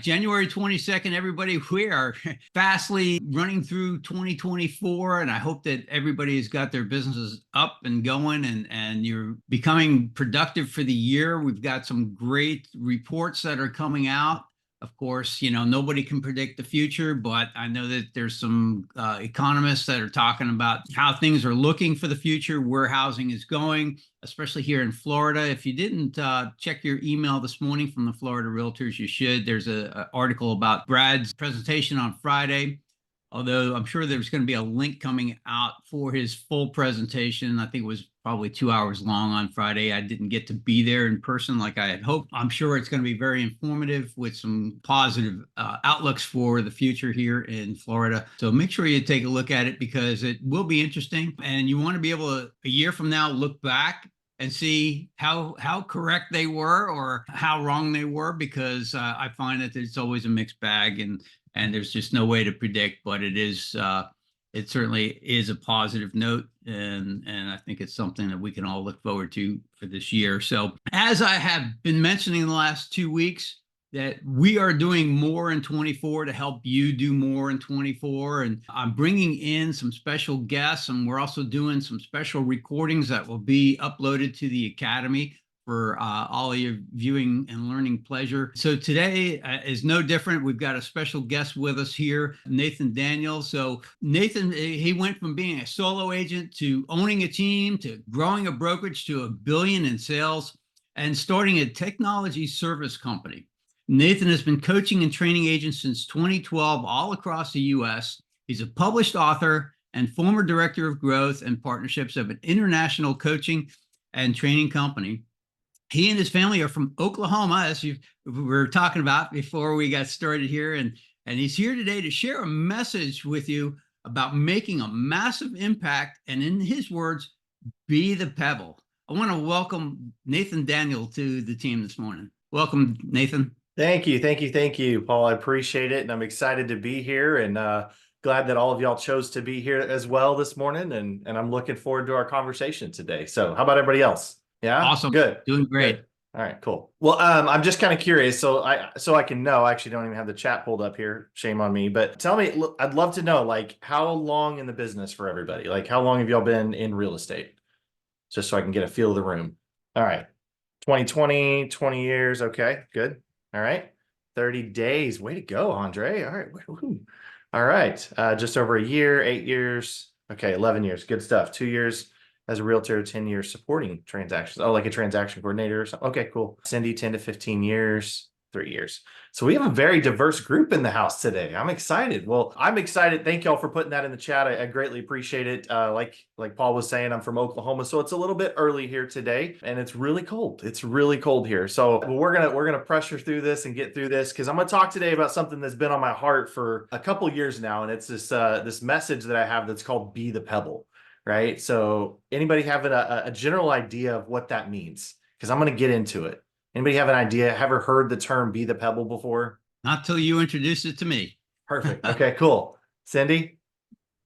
January 22nd, everybody. We are fastly running through 2024, and I hope that everybody's got their businesses up and going and you're becoming productive for the year. We've got some great reports that are coming out. Of course, nobody can predict the future, but I know that there's some economists that are talking about how things are looking for the future, where housing is going, especially here in Florida. If you didn't check your email this morning from the Florida Realtors, you should. There's an article about Brad's presentation on Friday, although I'm sure there's going to be a link coming out for his full presentation. I think it was probably 2 hours long on Friday. I didn't get to be there in person like I had hoped. I'm sure it's going to be very informative with some positive outlooks for the future here in Florida. So make sure you take a look at it because it will be interesting. And you want to be able to, a year from now, look back and see how correct they were or how wrong they were, because I find that it's always a mixed bag and there's just no way to predict, but it certainly is a positive note, and I think it's something that we can all look forward to for this year. So as I have been mentioning in the last 2 weeks, that we are doing more in 24 to help you do more in 24. And I'm bringing in some special guests, and we're also doing some special recordings that will be uploaded to the Academy for all of your viewing and learning pleasure. So today is no different. We've got a special guest with us here, Nathan Daniels. So Nathan, he went from being a solo agent to owning a team, to growing a brokerage to $1 billion in sales, and starting a technology service company. Nathan has been coaching and training agents since 2012 all across the U.S. He's a published author and former director of growth and partnerships of an international coaching and training company. He and his family are from Oklahoma, as we were talking about before we got started here. And he's here today to share a message with you about making a massive impact. And in his words, be the pebble. I want to welcome Nathan Daniel to the team this morning. Welcome, Nathan. Thank you, Paul. I appreciate it. And I'm excited to be here and glad that all of y'all chose to be here as well this morning. And I'm looking forward to our conversation today. So how about everybody else? Yeah. Awesome. Good. Doing great. Good. All right, cool. Well, I'm just kind of curious. So I can know, I actually don't even have the chat pulled up here. Shame on me, but tell me, I'd love to know, like, how long in the business for everybody? Like, how long have y'all been in real estate? Just so I can get a feel of the room. All right. 20 years. Okay, good. All right. 30 days. Way to go, Andre. All right. Woo-hoo. All right. Just over a year, 8 years. Okay. 11 years. Good stuff. 2 years as a realtor, 10 years supporting transactions. Oh, like a transaction coordinator or something. Okay, cool. Cindy, 10 to 15 years, 3 years. So we have a very diverse group in the house today. I'm excited. Well, I'm excited. Thank y'all for putting that in the chat. I greatly appreciate it. Like Paul was saying, I'm from Oklahoma, so it's a little bit early here today, and it's really cold. It's really cold here. So we're gonna pressure through this and get through this, because I'm gonna talk today about something that's been on my heart for a couple years now, and it's this message that I have that's called "Be the Pebble." Right? So anybody having a general idea of what that means? Because I'm going to get into it. Anybody have an idea? Ever heard the term "be the pebble" before? Not till you introduced it to me. Perfect. Okay, cool. Cindy?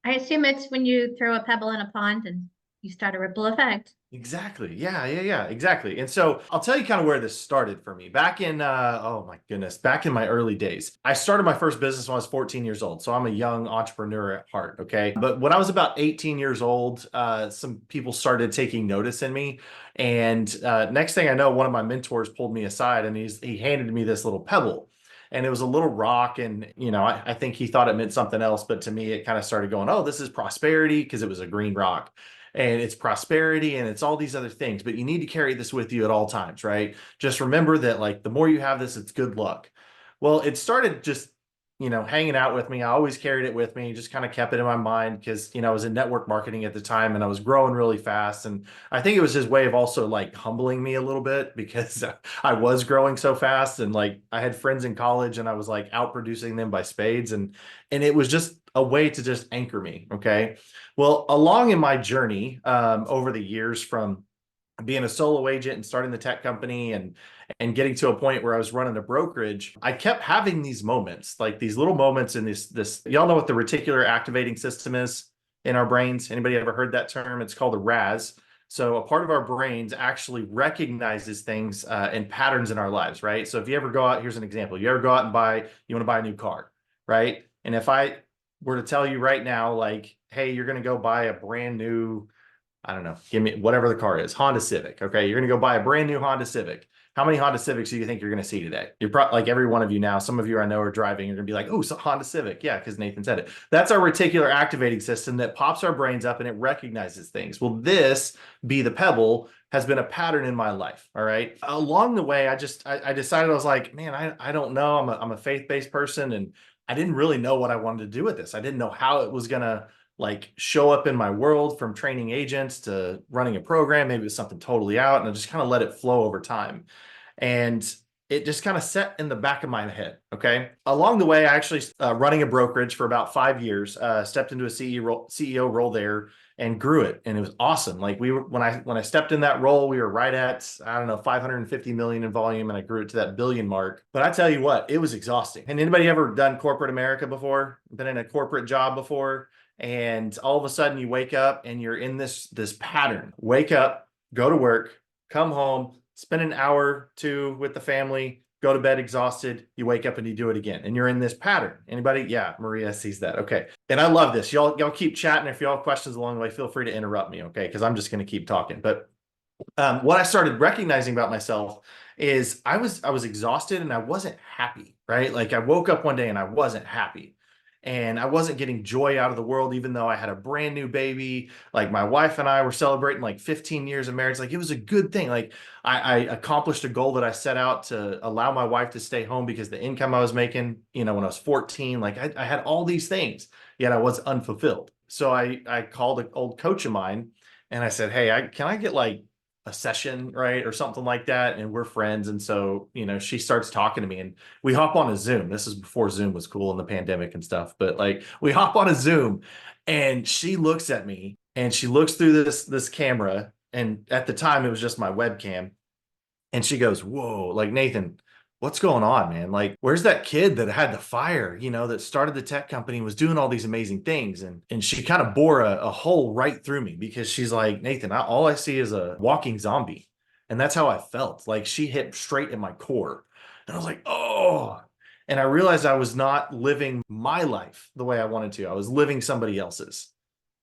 I assume it's when you throw a pebble in a pond and you start a ripple effect. Exactly. Yeah, exactly. And so I'll tell you kind of where this started for me. Back in, oh my goodness, back in my early days. I started my first business when I was 14 years old. So I'm a young entrepreneur at heart, okay? But when I was about 18 years old, some people started taking notice in me. And next thing I know, one of my mentors pulled me aside and he handed me this little pebble. And it was a little rock. And, I think he thought it meant something else. But to me, it kind of started going, oh, this is prosperity, because it was a green rock. And it's prosperity and it's all these other things, but you need to carry this with you at all times, right? Just remember that, like, the more you have this, it's good luck. Well, it started just, hanging out with me. I always carried it with me, just kind of kept it in my mind because, I was in network marketing at the time and I was growing really fast. And I think it was his way of also like humbling me a little bit because I was growing so fast. And like, I had friends in college and I was like out producing them by spades. And it was just a way to just anchor me. Okay. Well, along in my journey over the years, from being a solo agent and starting the tech company and getting to a point where I was running a brokerage, I kept having these moments, like these little moments in this, y'all know what the reticular activating system is in our brains? Anybody ever heard that term? It's called the RAS. So a part of our brains actually recognizes things and patterns in our lives, right? So if you ever go out, here's an example. You ever go out and you want to buy a new car, right? And if I were to tell you right now, like, hey, you're going to go buy a brand new, I don't know, give me whatever the car is, Honda Civic. Okay. You're going to go buy a brand new Honda Civic. How many Honda Civics do you think you're going to see today? You're probably like every one of you now. Some of you I know are driving. You're going to be like, oh, so Honda Civic. Yeah, because Nathan said it. That's our reticular activating system that pops our brains up and it recognizes things. Well, this, Be the Pebble, has been a pattern in my life. All right. Along the way, I decided, I was like, man, I don't know. I'm a faith-based person, and I didn't really know what I wanted to do with this. I didn't know how it was going to like show up in my world, from training agents to running a program. Maybe it was something totally out, and I just kind of let it flow over time. And it just kind of set in the back of my head. Okay. Along the way, I actually running a brokerage for about 5 years, stepped into a CEO role there and grew it. And it was awesome. Like when I stepped in that role, we were right at, I don't know, 550 million in volume, and I grew it to that billion mark. But I tell you what, it was exhausting. And anybody ever done corporate America before? Been in a corporate job before? And all of a sudden you wake up and you're in this pattern. Wake up, go to work, come home, spend an hour or two with the family, go to bed exhausted, you wake up and you do it again. And you're in this pattern. Anybody? Yeah, Maria sees that. Okay. And I love this. Y'all keep chatting. If y'all have questions along the way, feel free to interrupt me. Okay. Because I'm just going to keep talking. But what I started recognizing about myself is I was exhausted and I wasn't happy, right? Like I woke up one day and I wasn't happy. And I wasn't getting joy out of the world, even though I had a brand new baby. Like my wife and I were celebrating like 15 years of marriage. Like it was a good thing. Like I accomplished a goal that I set out to allow my wife to stay home because the income I was making, when I was 14, like I had all these things, yet I was unfulfilled. So I called an old coach of mine and I said, hey, can I get like a session, right? Or something like that. And we're friends. And so, she starts talking to me and we hop on a Zoom. This is before Zoom was cool in the pandemic and stuff. But like we hop on a Zoom and she looks at me and she looks through this camera. And at the time it was just my webcam. And she goes, whoa, like Nathan, what's going on, man? Like, where's that kid that had the fire, that started the tech company and was doing all these amazing things? And she kind of bore a hole right through me, because she's like, Nathan, all I see is a walking zombie. And that's how I felt. Like she hit straight in my core. And I was like, oh. And I realized I was not living my life the way I wanted to. I was living somebody else's.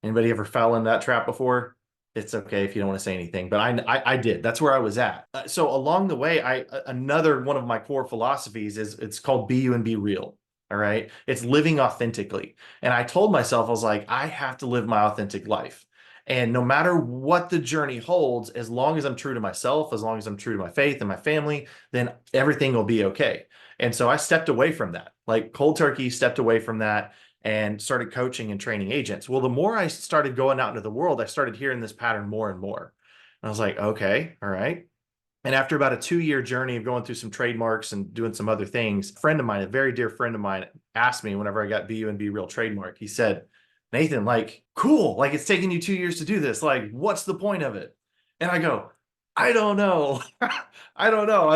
Anybody ever fell in that trap before? It's okay if you don't want to say anything, but I did. That's where I was at. So along the way, another one of my core philosophies is it's called be you and be real. All right. It's living authentically. And I told myself, I was like, I have to live my authentic life. And no matter what the journey holds, as long as I'm true to myself, as long as I'm true to my faith and my family, then everything will be okay. And so I stepped away from that, like cold turkey, stepped away from that and started coaching and training agents. Well, the more I started going out into the world, I started hearing this pattern more and more. And I was like, okay, all right. And after about a 2-year journey of going through some trademarks and doing some other things, a friend of mine, a very dear friend of mine, asked me whenever I got BU and Be Real trademark, he said, Nathan, like, cool, like it's taking you 2 years to do this. Like, what's the point of it? And I go, I don't know. I don't know.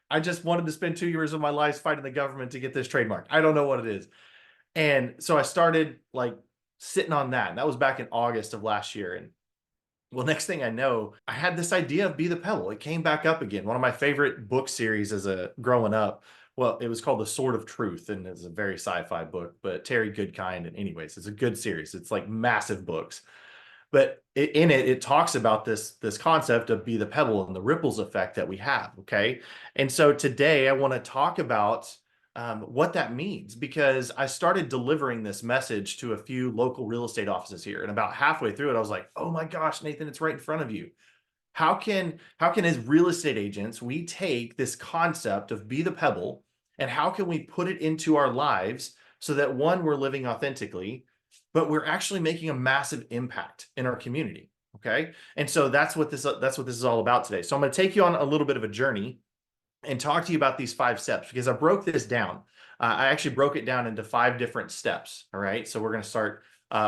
I just wanted to spend 2 years of my life fighting the government to get this trademark. I don't know what it is. And so I started like sitting on that. And that was back in August of last year. And well, next thing I know, I had this idea of Be the Pebble. It came back up again. One of my favorite book series as a growing up. Well, it was called The Sword of Truth, and it's a very sci-fi book, but Terry Goodkind. And anyways, it's a good series. It's like massive books. But in it, it talks about this concept of Be the Pebble and the ripples effect that we have. Okay. And so today I want to talk about what that means, because I started delivering this message to a few local real estate offices here. And about halfway through it, I was like, oh my gosh, Nathan, it's right in front of you. How can as real estate agents, we take this concept of Be the Pebble and how can we put it into our lives so that, one, we're living authentically, but we're actually making a massive impact in our community. Okay. And so that's what this is all about today. So I'm going to take you on a little bit of a journey and talk to you about these 5 steps, because I broke this down. I actually broke it down into 5 different steps. All right. So we're going to start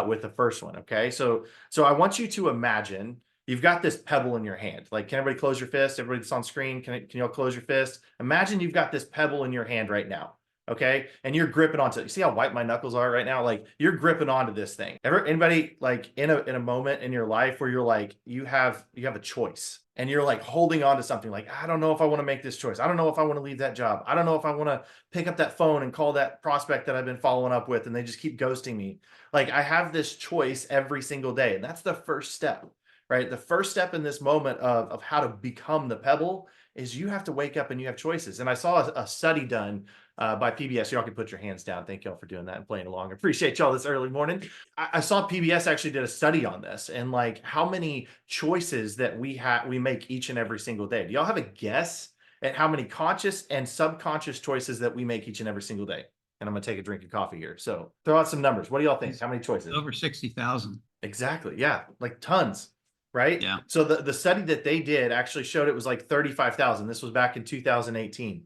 with the first one. Okay. So I want you to imagine you've got this pebble in your hand. Like, can everybody close your fist? Everybody that's on screen, can you all close your fist? Imagine you've got this pebble in your hand right now. Okay. And you're gripping onto it. You see how white my knuckles are right now? Like you're gripping onto this thing. Anybody like in a moment in your life where you're like, you have a choice and you're like holding on to something like, I don't know if I want to make this choice. I don't know if I want to leave that job. I don't know if I want to pick up that phone and call that prospect that I've been following up with and they just keep ghosting me. Like I have this choice every single day. And that's the first step, right? The first step in this moment of how to become the Pebble is you have to wake up and you have choices. And I saw a study done by PBS. Y'all can put your hands down. Thank y'all for doing that and playing along. I appreciate y'all this early morning. I saw PBS actually did a study on this and like how many choices that we make each and every single day. Do y'all have a guess at how many conscious and subconscious choices that we make each and every single day? And I'm going to take a drink of coffee here. So throw out some numbers. What do y'all think? How many choices? Over 60,000. Exactly. Yeah. Like tons. Right. Yeah. So the study that they did actually showed it was like 35,000. This was back in 2018.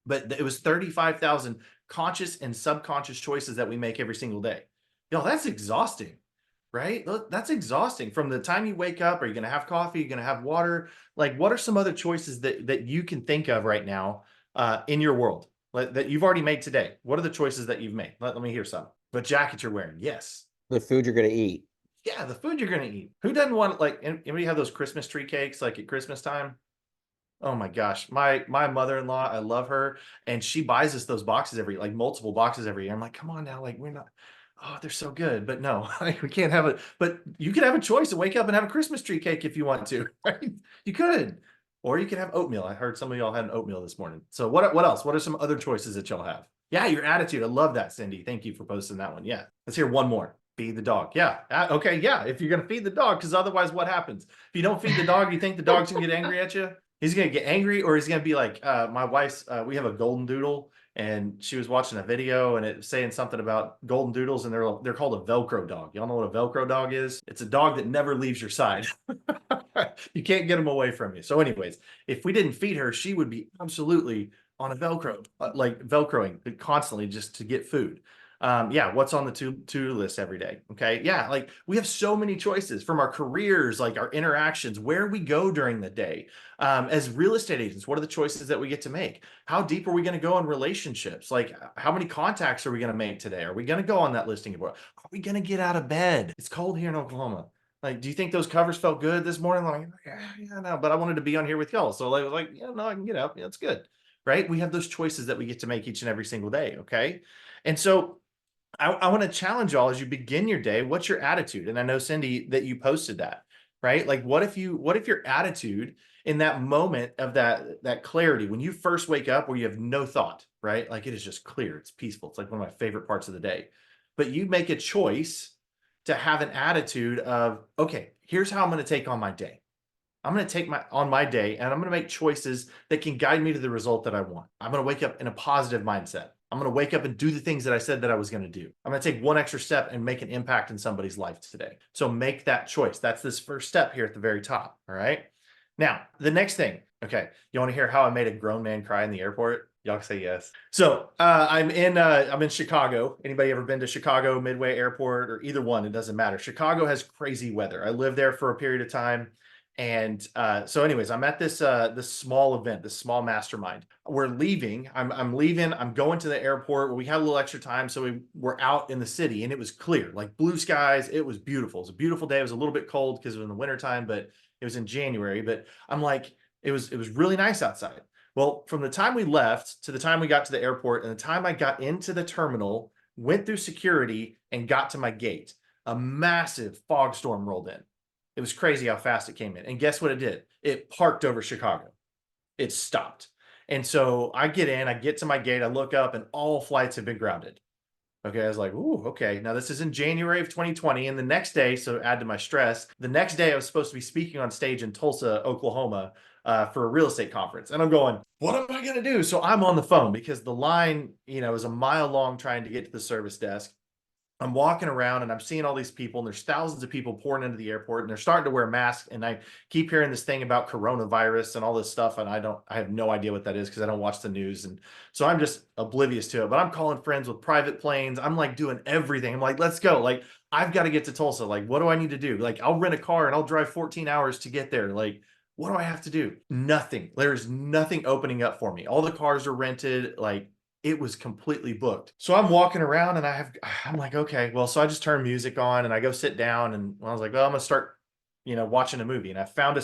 But it was 35,000 conscious and subconscious choices that we make every single day. That's exhausting, right? That's exhausting. From the time you wake up, are you going to have coffee? Are you going to have water? Like, what are some other choices that you can think of right now in your world that you've already made today? What are the choices that you've made? Let me hear some. What jacket you're wearing? Yes. The food you're going to eat. Yeah, the food you're going to eat. Who doesn't want, like, anybody have those Christmas tree cakes like at Christmas time? Oh my gosh. My mother-in-law, I love her. And she buys us those boxes like multiple boxes every year. I'm like, come on now. Like we're not, oh, they're so good. But no, like, we can't have it. But you could have a choice to wake up and have a Christmas tree cake if you want to, right? You could. Or you could have oatmeal. I heard some of y'all had an oatmeal this morning. So what else? What are some other choices that y'all have? Yeah, your attitude. I love that, Cindy. Thank you for posting that one. Yeah. Let's hear one more. Feed the dog. Yeah. Okay. Yeah. If you're going to feed the dog, because otherwise what happens? If you don't feed the dog, you think the dog's going to get angry at you? He's going to get angry, or he's going to be like, my wife's, we have a golden doodle and she was watching a video and it was saying something about golden doodles and they're called a Velcro dog. Y'all know what a Velcro dog is? It's a dog that never leaves your side. You can't get them away from you. So anyways, if we didn't feed her, she would be absolutely on a Velcro, like Velcroing constantly just to get food. Yeah, what's on the to-do list every day? Okay. Yeah, like we have so many choices from our careers, like our interactions, where we go during the day. As real estate agents, what are the choices that we get to make? How deep are we going to go in relationships? Like how many contacts are we going to make today? Are we going to go on that listing board? Are we going to get out of bed? It's cold here in Oklahoma. Like, do you think those covers felt good this morning? Like, yeah, no, but I wanted to be on here with y'all. So like, yeah, no, I can get up. Yeah, it's good. Right. We have those choices that we get to make each and every single day. Okay. And so I want to challenge y'all as you begin your day. What's your attitude? And I know, Cindy, that you posted that, right? Like, what if your attitude in that moment of that clarity, when you first wake up where you have no thought, right? Like it is just clear. It's peaceful. It's like one of my favorite parts of the day, but you make a choice to have an attitude of, okay, here's how I'm going to take on my day. I'm going to take on my day and I'm going to make choices that can guide me to the result that I want. I'm going to wake up in a positive mindset. I'm going to wake up and do the things that I said that I was going to do. I'm going to take one extra step and make an impact in somebody's life today. So make that choice. That's this first step here at the very top. All right. Now, the next thing. Okay. You want to hear how I made a grown man cry in the airport? Y'all say yes. So I'm in Chicago. Anybody ever been to Chicago Midway Airport or either one? It doesn't matter. Chicago has crazy weather. I lived there for a period of time. And so anyways, I'm at this small event, this small mastermind. We're leaving. I'm leaving. I'm going to the airport. We had a little extra time. So we were out in the city and it was clear, like blue skies. It was beautiful. It was a beautiful day. It was a little bit cold because it was in the wintertime, but it was in January. But I'm like, it was really nice outside. Well, from the time we left to the time we got to the airport and the time I got into the terminal, went through security and got to my gate, a massive fog storm rolled in. It was crazy how fast it came in. And guess what it did? It parked over Chicago. It stopped. And so I get in, I get to my gate, I look up and all flights have been grounded. Okay. I was like, ooh, okay. Now this is in January of 2020. And the next day, so add to my stress, the next day I was supposed to be speaking on stage in Tulsa, Oklahoma, for a real estate conference. And I'm going, what am I going to do? So I'm on the phone because the line, is a mile long trying to get to the service desk. I'm walking around and I'm seeing all these people and there's thousands of people pouring into the airport and they're starting to wear masks. And I keep hearing this thing about coronavirus and all this stuff. And I have no idea what that is because I don't watch the news. And so I'm just oblivious to it, but I'm calling friends with private planes. I'm like doing everything. I'm like, let's go. Like, I've got to get to Tulsa. Like, what do I need to do? Like, I'll rent a car and I'll drive 14 hours to get there. Like, what do I have to do? Nothing. There's nothing opening up for me. All the cars are rented. Like, it was completely booked. So I'm walking around and I'm like, okay, well, so I just turn music on and I go sit down, and I was like, well, I'm gonna start, watching a movie. And I found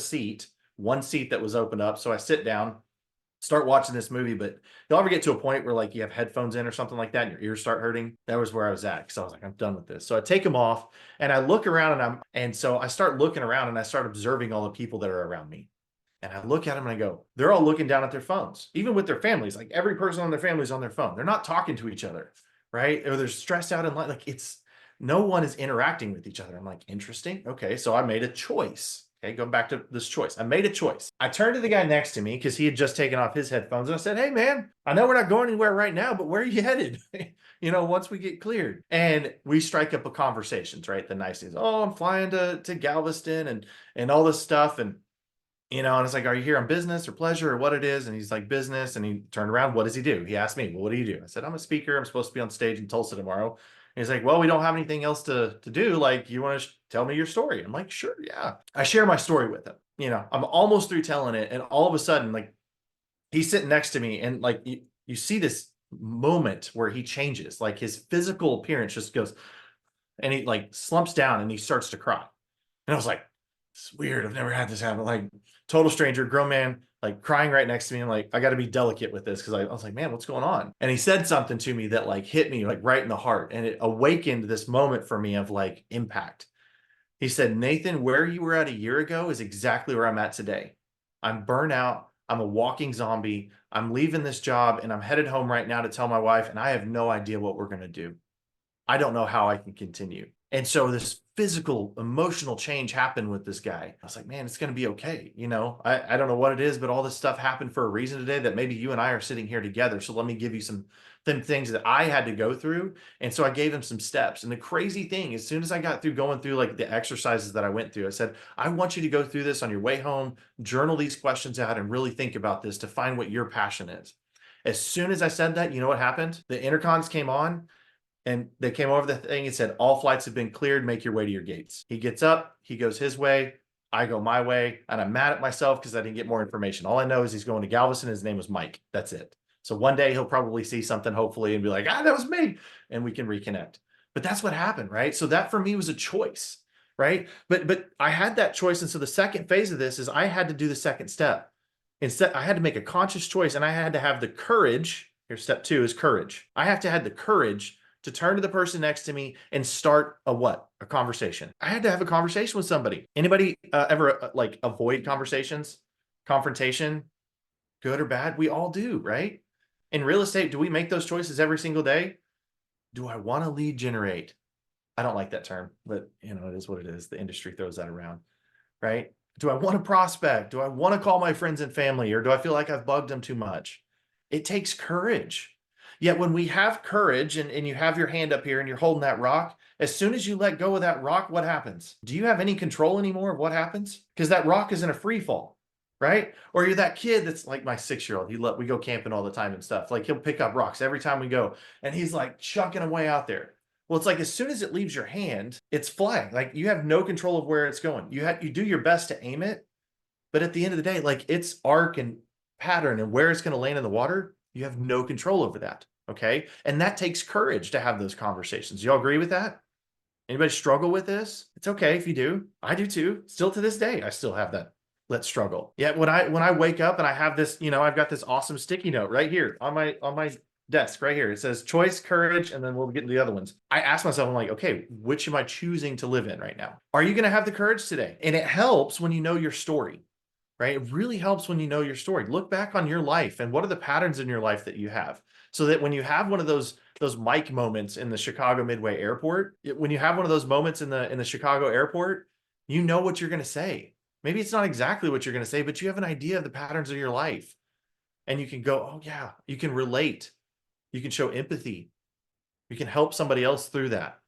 one seat that was opened up. So I sit down, start watching this movie. But you'll ever get to a point where like you have headphones in or something like that and your ears start hurting? That was where I was at, because I was like, I'm done with this. So I take them off and I look around, and so I start looking around and I start observing all the people that are around me. And I look at them and I go, they're all looking down at their phones, even with their families. Like every person on their family is on their phone. They're not talking to each other, right? Or they're stressed out and like no one is interacting with each other. I'm like, interesting. Okay, so I made a choice. Okay, going back to this choice. I made a choice. I turned to the guy next to me because he had just taken off his headphones, and I said, hey man, I know we're not going anywhere right now, but where are you headed? Once we get cleared. And we strike up a conversations, right? The nice things. Oh, I'm flying to Galveston and all this stuff. And and it's like, are you here on business or pleasure or what it is? And he's like, business. And he turned around. What does he do? He asked me, well, what do you do? I said, I'm a speaker. I'm supposed to be on stage in Tulsa tomorrow. And he's like, well, we don't have anything else to do. Like, you want to tell me your story? I'm like, sure. Yeah. I share my story with him. I'm almost through telling it. And all of a sudden, like, he's sitting next to me, and like, you see this moment where he changes, like his physical appearance just goes, and he like slumps down and he starts to cry. And I was like, it's weird. I've never had this happen. Like, total stranger, grown man, like crying right next to me. I'm like, I got to be delicate with this, because I was like, man, what's going on? And he said something to me that like hit me like right in the heart. And it awakened this moment for me of like impact. He said, Nathan, where you were at a year ago is exactly where I'm at today. I'm burnt out. I'm a walking zombie. I'm leaving this job and I'm headed home right now to tell my wife, and I have no idea what we're going to do. I don't know how I can continue. And so this physical, emotional change happened with this guy. I was like, man, it's going to be okay. I don't know what it is, but all this stuff happened for a reason today, that maybe you and I are sitting here together. So let me give you some things that I had to go through. And so I gave him some steps. And the crazy thing, as soon as I got through going through like the exercises that I went through, I said, I want you to go through this on your way home, journal these questions out, and really think about this to find what your passion is. As soon as I said that, you know what happened? The intercoms came on. And they came over the thing and said, all flights have been cleared. Make your way to your gates. He gets up, he goes his way, I go my way. And I'm mad at myself because I didn't get more information. All I know is he's going to Galveston. His name was Mike. That's it. So one day he'll probably see something, hopefully, and be like, that was me. And we can reconnect. But that's what happened, right? So that for me was a choice, right? But I had that choice. And so the second phase of this is I had to do the second step. Instead, I had to make a conscious choice, and I had to have the courage. Here's step 2 is courage. I have to have the courage to turn to the person next to me and start a conversation. I had to have a conversation with somebody. Anybody ever like avoid conversations, confrontation, good or bad? We all do, right? In real estate, do we make those choices every single day? Do I want to lead generate? I don't like that term, but it is what it is. The industry throws that around, right? Do I want to prospect? Do I want to call my friends and family? Or do I feel like I've bugged them too much? It takes courage. Yet when we have courage and you have your hand up here and you're holding that rock, as soon as you let go of that rock, what happens? Do you have any control anymore of what happens? Because that rock is in a free fall, right? Or you're that kid that's like my 6-year-old. We go camping all the time and stuff. Like, he'll pick up rocks every time we go, and he's like chucking them way out there. Well, it's like as soon as it leaves your hand, it's flying. Like, you have no control of where it's going. You do your best to aim it, but at the end of the day, like, its arc and pattern and where it's going to land in the water, you have no control over that. Okay. And that takes courage to have those conversations. Y'all agree with that? Anybody struggle with this? It's okay if you do. I do too. Still to this day, I still have that. Let's struggle. Yet when I wake up and I have this, I've got this awesome sticky note right here on my desk right here. It says choice, courage, and then we'll get into the other ones. I ask myself, I'm like, okay, which am I choosing to live in right now? Are you going to have the courage today? And it helps when you know your story. Right? It really helps when you know your story. Look back on your life and what are the patterns in your life that you have, so that when you have one of those Mike moments in the Chicago Midway Airport, when you have one of those moments in the Chicago airport, you know what you're going to say. Maybe it's not exactly what you're going to say, but you have an idea of the patterns of your life, and you can go, oh yeah, you can relate. You can show empathy. You can help somebody else through that.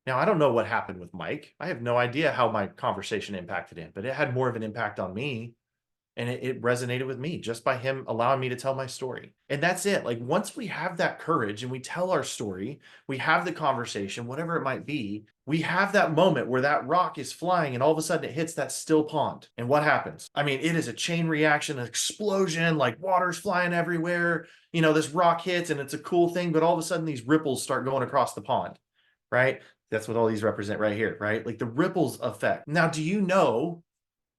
Now, I don't know what happened with Mike. I have no idea how my conversation impacted him, but it had more of an impact on me. And it resonated with me just by him allowing me to tell my story. And that's it. Like once we have that courage and we tell our story, we have the conversation, whatever it might be, we have that moment where that rock is flying and all of a sudden it hits that still pond. And what happens? I mean, it is a chain reaction, an explosion, like water's flying everywhere. You know, this rock hits and it's a cool thing, but all of a sudden these ripples start going across the pond, right? That's what all these represent right here, right? Like the ripples effect. Now, do you know,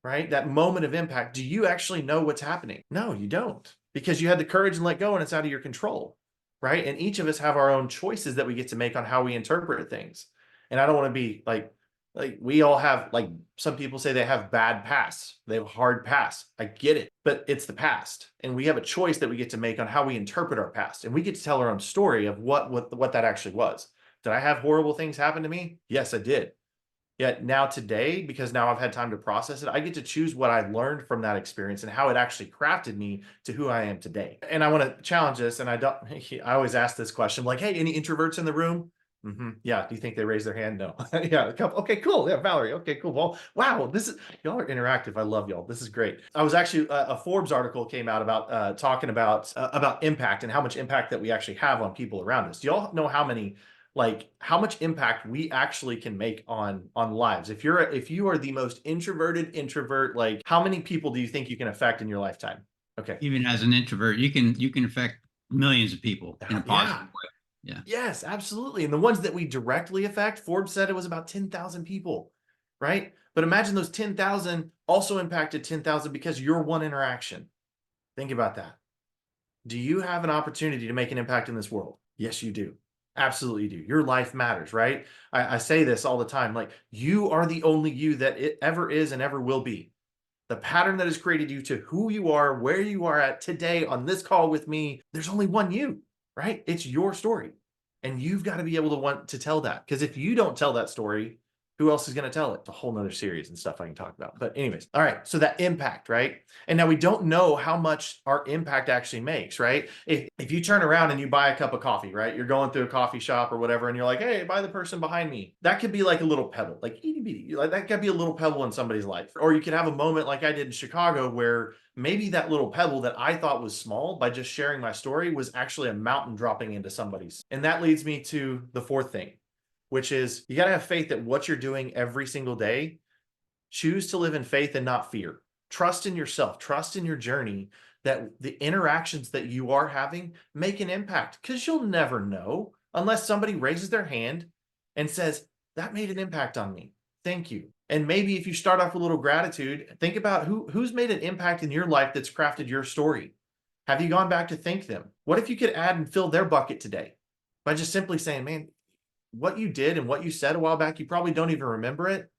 right? That moment of impact, do you actually know what's happening? No, you don't, because you had the courage and let go and it's out of your control, right? And each of us have our own choices that we get to make on how we interpret things. And I don't want to be like we all have, like some people say they have bad pasts, they have hard past. I get it, but it's the past. And we have a choice that we get to make on how we interpret our past. And we get to tell our own story of what that actually was. Did I have horrible things happen to me? Yes, I did. Yet now today, because now I've had time to process it, I get to choose what I learned from that experience and how it actually crafted me to who I am today. And I want to challenge this. And I always ask this question, like, hey, any introverts in the room? Yeah. Do you think they raise their hand? No. Yeah. A couple. Okay, cool. Yeah. Valerie. Okay, cool. Well, wow. Y'all are interactive. I love y'all. This is great. I was actually, a Forbes article came out about talking about impact and how much impact that we actually have on people around us. Do y'all know how much impact we actually can make on lives? If you are the most introverted introvert, like how many people do you think you can affect in your lifetime? Okay. Even as an introvert, you can affect millions of people in a positive way. Yeah. Yes, absolutely. And the ones that we directly affect, Forbes said it was about 10,000 people, right? But imagine those 10,000 also impacted 10,000 because you're one interaction. Think about that. Do you have an opportunity to make an impact in this world? Yes, you do. Absolutely do. Your life matters, right? I say this all the time, like you are the only you that it ever is and ever will be. The pattern that has created you to who you are, where you are at today on this call with me, there's only one you, right? It's your story. And you've got to be able to want to tell that. Because if you don't tell that story, who else is going to tell it? It's a whole nother series and stuff I can talk about. But anyways, all right. So that impact, right? And now we don't know how much our impact actually makes, right? If you turn around and you buy a cup of coffee, right? You're going through a coffee shop or whatever, and you're like, hey, buy the person behind me. That could be like a little pebble, like itty bitty. Like that could be a little pebble in somebody's life. Or you could have a moment like I did in Chicago where maybe that little pebble that I thought was small by just sharing my story was actually a mountain dropping into somebody's. And that leads me to the fourth thing, which is you got to have faith that what you're doing every single day, choose to live in faith and not fear. Trust in yourself, trust in your journey, that the interactions that you are having make an impact, because you'll never know unless somebody raises their hand and says, that made an impact on me. Thank you. And maybe if you start off with a little gratitude, think about who's made an impact in your life that's crafted your story. Have you gone back to thank them? What if you could add and fill their bucket today by just simply saying, man, what you did and what you said a while back, you probably don't even remember it,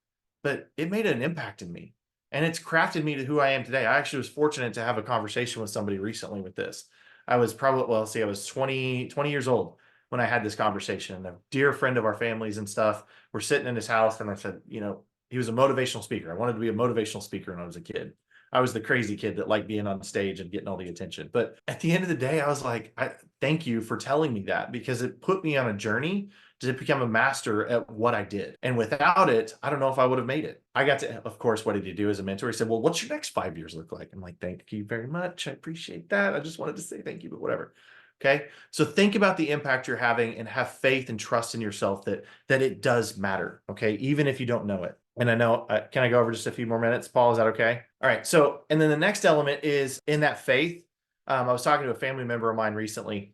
but it made an impact in me and it's crafted me to who I am today. I actually was fortunate to have a conversation with somebody recently with this. I was probably, I was 20 years old when I had this conversation, and a dear friend of our families and stuff, we're sitting in his house. And I said, he was a motivational speaker. I wanted to be a motivational speaker when I was a kid. I was the crazy kid that liked being on stage and getting all the attention. But at the end of the day, I was like, thank you for telling me that, because it put me on a journey to become a master at what I did. And without it, I don't know if I would have made it. I got to, of course, what did he do as a mentor? He said, well, what's your next 5 years look like? I'm like, thank you very much. I appreciate that. I just wanted to say thank you, but whatever. Okay. So think about the impact you're having and have faith and trust in yourself that it does matter. Okay. Even if you don't know it. And I know, can I go over just a few more minutes? Paul, is that okay? All right. So, and then the next element is in that faith. I was talking to a family member of mine recently,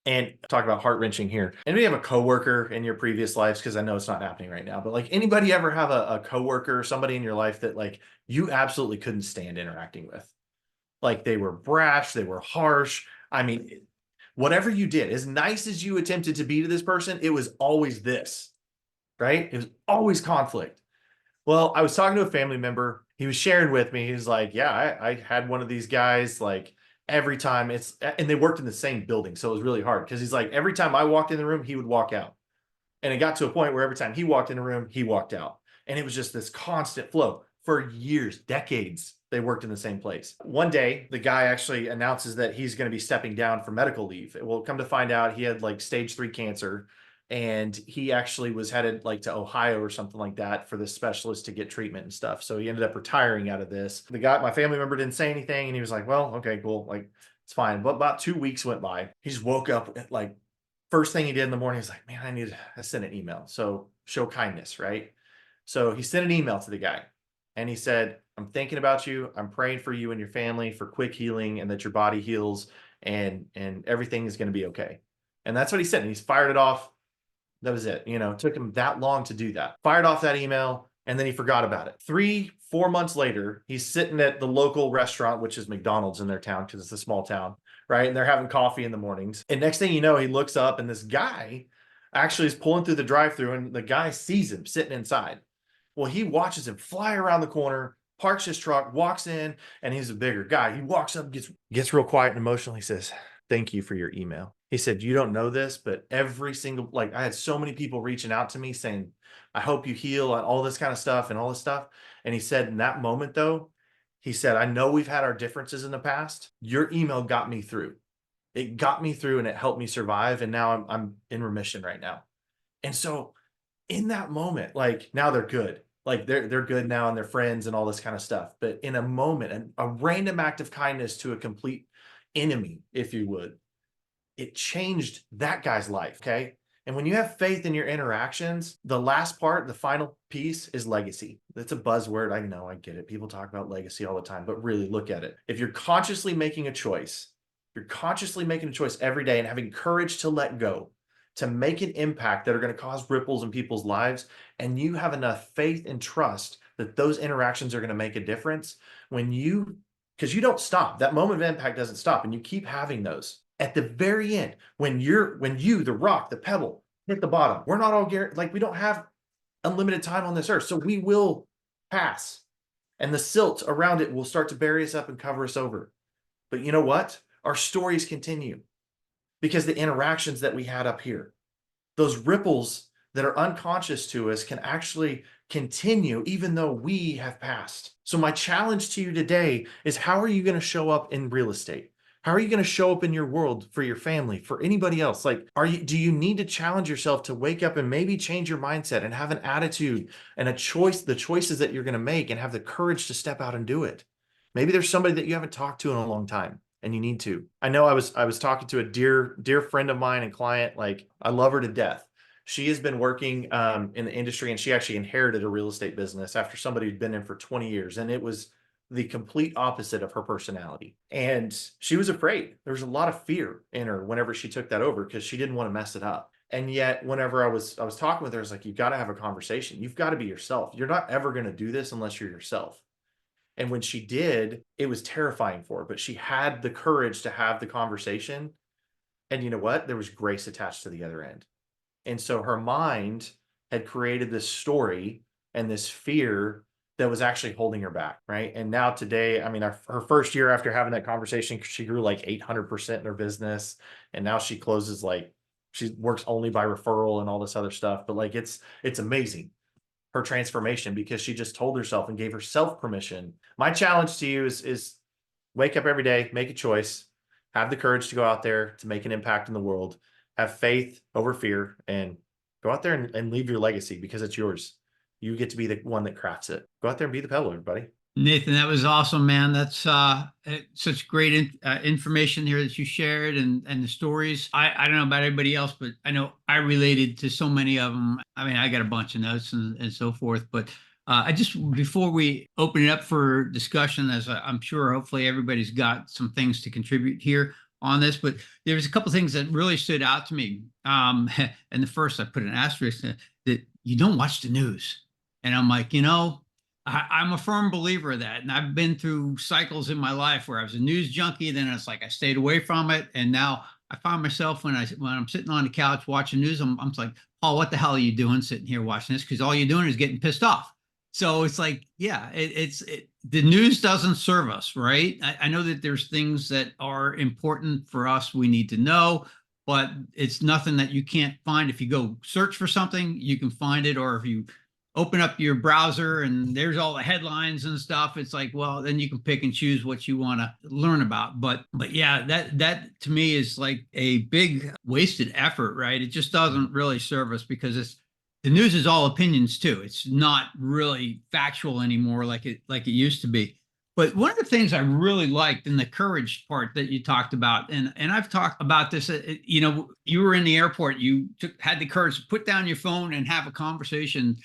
and talk about heart-wrenching here. And we have a coworker in your previous lives, because I know it's not happening right now, but like anybody ever have a coworker, somebody in your life that like you absolutely couldn't stand interacting with? Like they were brash, they were harsh. I mean, whatever you did, as nice as you attempted to be to this person, it was always this, right? It was always conflict. Well, I was talking to a family member. He was sharing with me. He was like, yeah, I had one of these guys, like every time and they worked in the same building. So it was really hard, because he's like, every time I walked in the room, he would walk out. And it got to a point where every time he walked in the room, he walked out. And it was just this constant flow for years, decades. They worked in the same place. One day, the guy actually announces that he's going to be stepping down for medical leave. Well, come to find out, he had like stage 3 cancer. and he actually was headed like to Ohio or something like that for this specialist to get treatment and stuff. So he ended up retiring out of this. My family member didn't say anything, and he was like, well, okay, cool. Like, it's fine. But about 2 weeks went by. He just woke up at, like, first thing he did in the morning, he's like, man, I sent an email. So show kindness, right? So he sent an email to the guy, and he said, I'm thinking about you. I'm praying for you and your family for quick healing, and that your body heals, and everything is going to be okay. And that's what he said. And he's fired it off. That was it. It took him that long to do that. Fired off that email, and then he forgot about it. 3-4 months later, he's sitting at the local restaurant, which is McDonald's in their town, because it's a small town, right? And they're having coffee in the mornings. And next thing you know, he looks up, and this guy actually is pulling through the drive-thru, and the guy sees him sitting inside. Well, he watches him fly around the corner, parks his truck, walks in, and he's a bigger guy. He walks up, gets real quiet and emotional. He says, thank you for your email. He said, you don't know this, but every single, like, I had so many people reaching out to me saying, I hope you heal, and all this kind of stuff and all this stuff. And he said, in that moment though, he said, I know we've had our differences in the past. Your email got me through. It got me through, and it helped me survive. And now I'm in remission right now. And so in that moment, like, now they're good. Like, they're good now, and they're friends and all this kind of stuff. But in a moment, a random act of kindness to a complete enemy, if you would, it changed that guy's life. Okay. And when you have faith in your interactions, the last part, the final piece, is legacy. That's a buzzword. I know, I get it. People talk about legacy all the time, but really look at it. If you're consciously making a choice, every day and having courage to let go, to make an impact that are going to cause ripples in people's lives, and you have enough faith and trust that those interactions are going to make a difference, because you don't stop. That moment of impact doesn't stop, and you keep having those. At the very end, when you, the rock, the pebble, hit the bottom, we're not all we don't have unlimited time on this earth. So we will pass, and the silt around it will start to bury us up and cover us over. But you know what? Our stories continue, because the interactions that we had up here, those ripples that are unconscious to us, can actually continue even though we have passed. So my challenge to you today is, how are you going to show up in real estate? How are you going to show up in your world, for your family, for anybody else? Like, do you need to challenge yourself to wake up and maybe change your mindset and have an attitude and the choices that you're going to make, and have the courage to step out and do it? Maybe there's somebody that you haven't talked to in a long time, and you need to. I know I was talking to a dear friend of mine and client. Like, I love her to death. She has been working in the industry, and she actually inherited a real estate business after somebody who'd been in for 20 years. And it was the complete opposite of her personality. And she was afraid. There was a lot of fear in her whenever she took that over, because she didn't want to mess it up. And yet, whenever I was talking with her, I was like, you've got to have a conversation. You've got to be yourself. You're not ever going to do this unless you're yourself. And when she did, it was terrifying for her, but she had the courage to have the conversation. And you know what? There was grace attached to the other end. And so her mind had created this story and this fear that was actually holding her back, right? And now today, I mean, her first year after having that conversation, she grew like 800% in her business. And now she closes, like, she works only by referral and all this other stuff. But like, it's amazing, her transformation, because she just told herself and gave herself permission. My challenge to you is wake up every day, make a choice, have the courage to go out there to make an impact in the world, have faith over fear, and go out there and leave your legacy, because it's yours. You get to be the one that crafts it. Go out there and be the pebble, everybody. Nathan, that was awesome, man. That's such great information here that you shared, and the stories. I don't know about everybody else, but I know I related to so many of them. I mean, I got a bunch of notes and so forth, but I just, before we open it up for discussion, as I'm sure hopefully everybody's got some things to contribute here on this, but there was a couple of things that really stood out to me. And the first, I put an asterisk that you don't watch the news. And I'm like, I'm a firm believer of that. And I've been through cycles in my life where I was a news junkie. Then it's like I stayed away from it. And now I find myself when I'm sitting on the couch watching news, I'm like, Paul, what the hell are you doing sitting here watching this? Because all you're doing is getting pissed off. So it's like, yeah, the news doesn't serve us, right? I know that there's things that are important for us, we need to know, but it's nothing that you can't find. If you go search for something, you can find it. Or if you open up your browser and there's all the headlines and stuff. It's like, well, then you can pick and choose what you want to learn about. But yeah, that to me is like a big wasted effort, right? It just doesn't really serve us because the news is all opinions too. It's not really factual anymore like it used to be. But one of the things I really liked in the courage part that you talked about, and I've talked about this, you were in the airport, you had the courage to put down your phone and have a conversation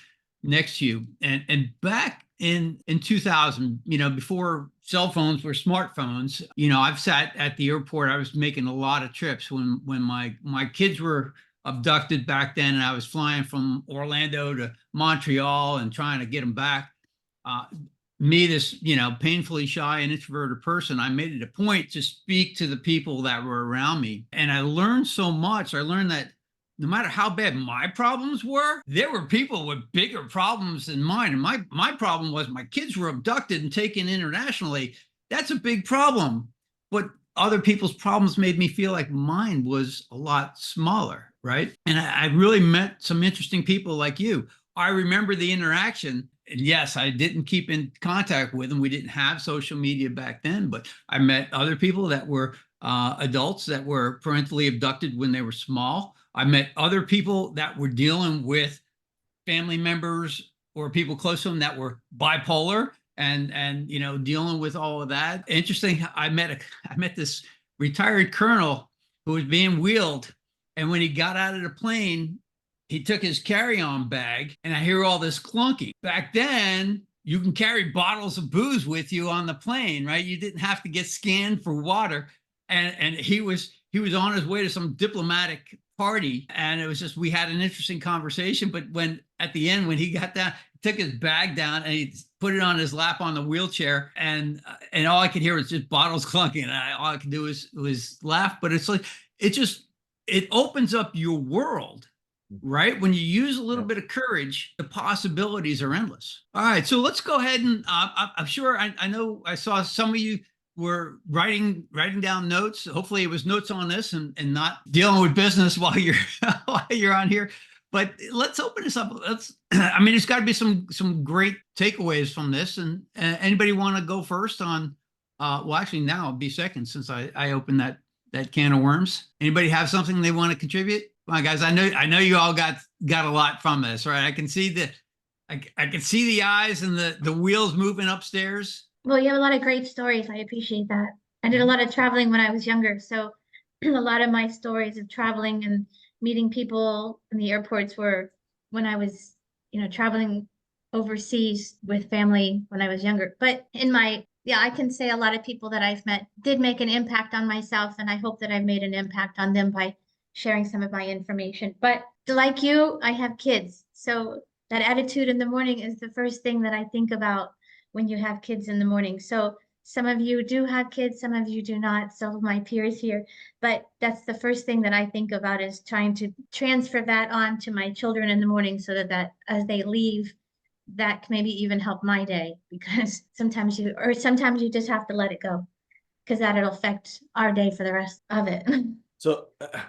next to you. And back in 2000, before cell phones were smartphones, I've sat at the airport. I was making a lot of trips when my kids were abducted back then, and I was flying from Orlando to Montreal and trying to get them back. Me, this, painfully shy and introverted person, I made it a point to speak to the people that were around me. And I learned so much. I learned that no matter how bad my problems were, there were people with bigger problems than mine. And my problem was my kids were abducted and taken internationally. That's a big problem. But other people's problems made me feel like mine was a lot smaller, right? And I really met some interesting people like you. I remember the interaction. And yes, I didn't keep in contact with them. We didn't have social media back then, but I met other people that were adults that were parentally abducted when they were small. I met other people that were dealing with family members or people close to them that were bipolar and dealing with all of that. Interesting. I met this retired colonel who was being wheeled, and when he got out of the plane, he took his carry-on bag, and I hear all this clunking. Back then, you can carry bottles of booze with you on the plane, right? You didn't have to get scanned for water. And he was on his way to some diplomatic party, and it was just, we had an interesting conversation. But at the end, when he got down, he took his bag down and he put it on his lap on the wheelchair, and all I could hear was just bottles clunking, and all I could do was laugh. But it's like it opens up your world. Right? When you use a little bit of courage, the possibilities are endless. All right. So let's go ahead and I'm sure I know I saw some of you were writing down notes. Hopefully it was notes on this and not dealing with business while you're on here. But let's open this up. There's got to be some great takeaways from this. And anybody want to go first on, well, actually now it'll be second since I opened that can of worms. Anybody have something they want to contribute? Come on, guys. I know you all got a lot from this, right? I can see I can see the eyes and the wheels moving upstairs. Well, you have a lot of great stories. I appreciate that. I did a lot of traveling when I was younger, so a lot of my stories of traveling and meeting people in the airports were when I was, traveling overseas with family when I was younger. But I can say a lot of people that I've met did make an impact on myself, and I hope that I've made an impact on them by sharing some of my information. But like you, I have kids. So that attitude in the morning is the first thing that I think about when you have kids in the morning. So some of you do have kids, some of you do not, some of my peers here. But that's the first thing that I think about, is trying to transfer that on to my children in the morning so that as they leave, that can maybe even help my day, because sometimes you just have to let it go, because that'll affect our day for the rest of it. So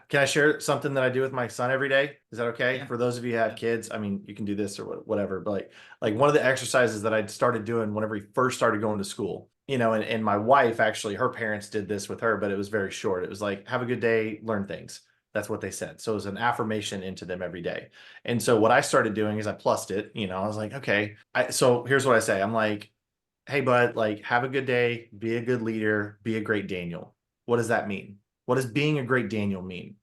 can I share something that I do with my son every day? Is that okay? Yeah. For those of you who have kids, you can do this or whatever, but like one of the exercises that I started doing whenever he first started going to school, and my wife, actually, her parents did this with her, but it was very short. It was like, have a good day, learn things. That's what they said. So it was an affirmation into them every day. And so what I started doing is I plussed it, I was like, okay. So here's what I say. I'm like, hey, bud, like, have a good day, be a good leader, be a great Daniel. What does that mean? What does being a great Daniel mean?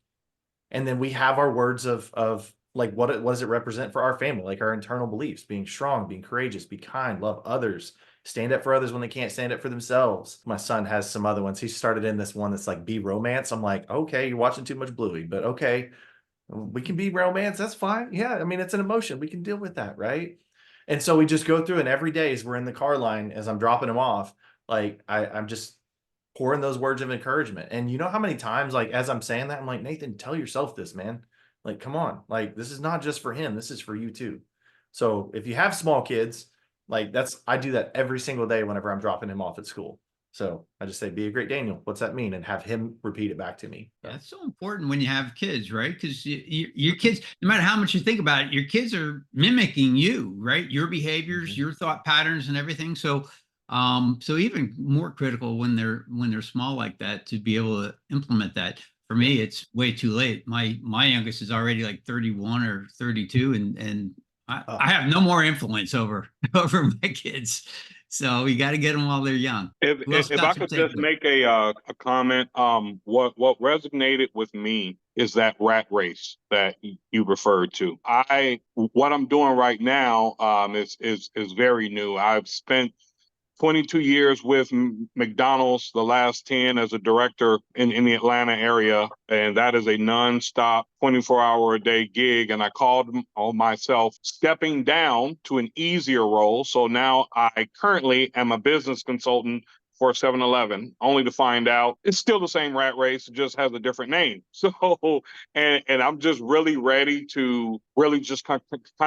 And then we have our words of like, what does it represent for our family? Like our internal beliefs: being strong, being courageous, be kind, love others, stand up for others when they can't stand up for themselves. My son has some other ones. He started in this one that's like, be romance. I'm like, okay, you're watching too much Bluey, but okay, we can be romance. That's fine. Yeah. It's an emotion. We can deal with that. Right. And so we just go through, and every day as we're in the car line, as I'm dropping him off, like I'm just pouring those words of encouragement. And you know how many times, like, as I'm saying that, I'm like, Nathan, tell yourself this, man. Like, come on. Like, this is not just for him. This is for you too. So if you have small kids, like I do that every single day whenever I'm dropping him off at school. So I just say, be a great Daniel. What's that mean? And have him repeat it back to me. So. That's so important when you have kids, right? Because your kids, no matter how much you think about it, your kids are mimicking you, right? Your behaviors, your thought patterns, and everything. So, so even more critical when they're small like that to be able to implement that. For me, it's way too late. My youngest is already like 31 or 32, and I have no more influence over over my kids. So you got to get them while they're young. If Who else if I got some could just takeaway? make a comment, what resonated with me is that rat race that you referred to. What I'm doing right now is very new. I've spent 22 years with McDonald's, the last 10 as a director in the Atlanta area. And that is a nonstop 24-hour-a-day gig. And I called on myself stepping down to an easier role. So now I currently am a business consultant for 7-Eleven, only to find out it's still the same rat race, it just has a different name. So, and I'm just really ready to really just kind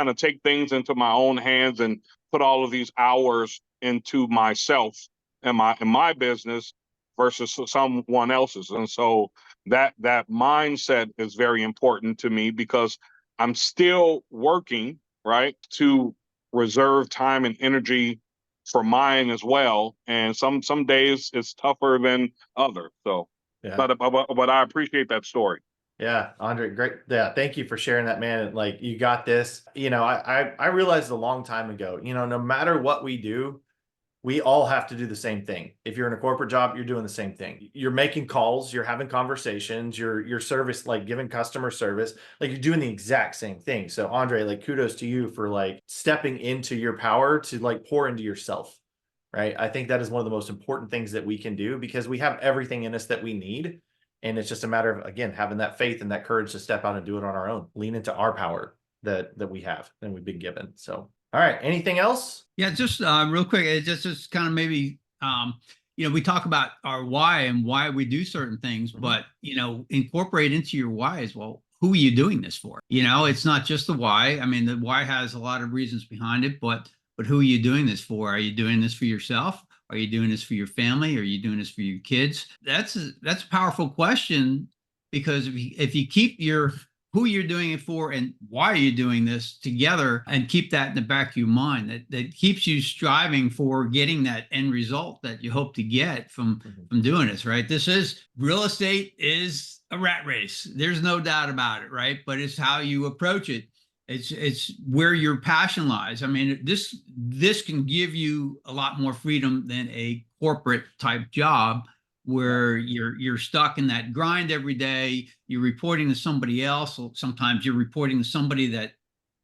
of take things into my own hands and put all of these hours into myself and my business versus someone else's. And so that mindset is very important to me because I'm still working, right, to reserve time and energy for mine as well. And some days it's tougher than others. So, Yeah. but I appreciate that story. Yeah, Andre, great. Yeah, thank you for sharing that, man. Like, you got this. You know, I realized a long time ago, you know, no matter what we do, we all have to do the same thing. If you're in a corporate job, you're doing the same thing. You're making calls, you're having conversations, you're service, like giving customer service, like you're doing the exact same thing. So Andre, like, kudos to you for like stepping into your power to like pour into yourself, right? I think that is one of the most important things that we can do because we have everything in us that we need. And it's just a matter of, again, having that faith and that courage to step out and do it on our own, lean into our power that we have and we've been given. So, all right. Anything else? Yeah, just real quick, it just kind of maybe you know, we talk about our why and why we do certain things, but you know, incorporate into your why as well. Who are you doing this for? You know, it's not just the why. I mean, the why has a lot of reasons behind it, but who are you doing this for? Are you doing this for yourself? Are you doing this for your family? Are you doing this for your kids? That's a powerful question because if you keep your who you're doing it for and why are you doing this together and keep that in the back of your mind, that keeps you striving for getting that end result that you hope to get from doing this, right? This is real estate is a rat race. There's no doubt about it, right? But it's how you approach it. It's where your passion lies. I mean, this can give you a lot more freedom than a corporate type job where you're stuck in that grind every day. You're reporting to somebody else. Sometimes you're reporting to somebody that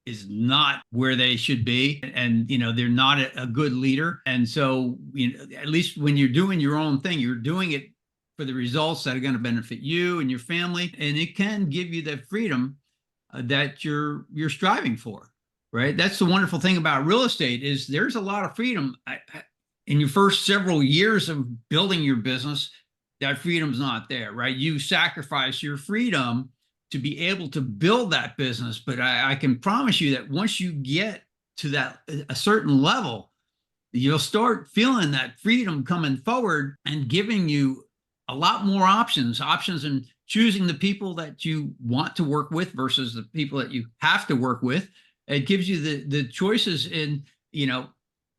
is not where they should be, and you know they're not a good leader. And so, you know, at least when you're doing your own thing, you're doing it for the results that are going to benefit you and your family, and it can give you that freedom that you're striving for. Right. That's the wonderful thing about real estate is there's a lot of freedom. In your first several years of building your business, that freedom's not there, right? You sacrifice your freedom to be able to build that business. But I can promise you that once you get to that a certain level, you'll start feeling that freedom coming forward and giving you a lot more options in choosing the people that you want to work with versus the people that you have to work with. It gives you the choices in, you know,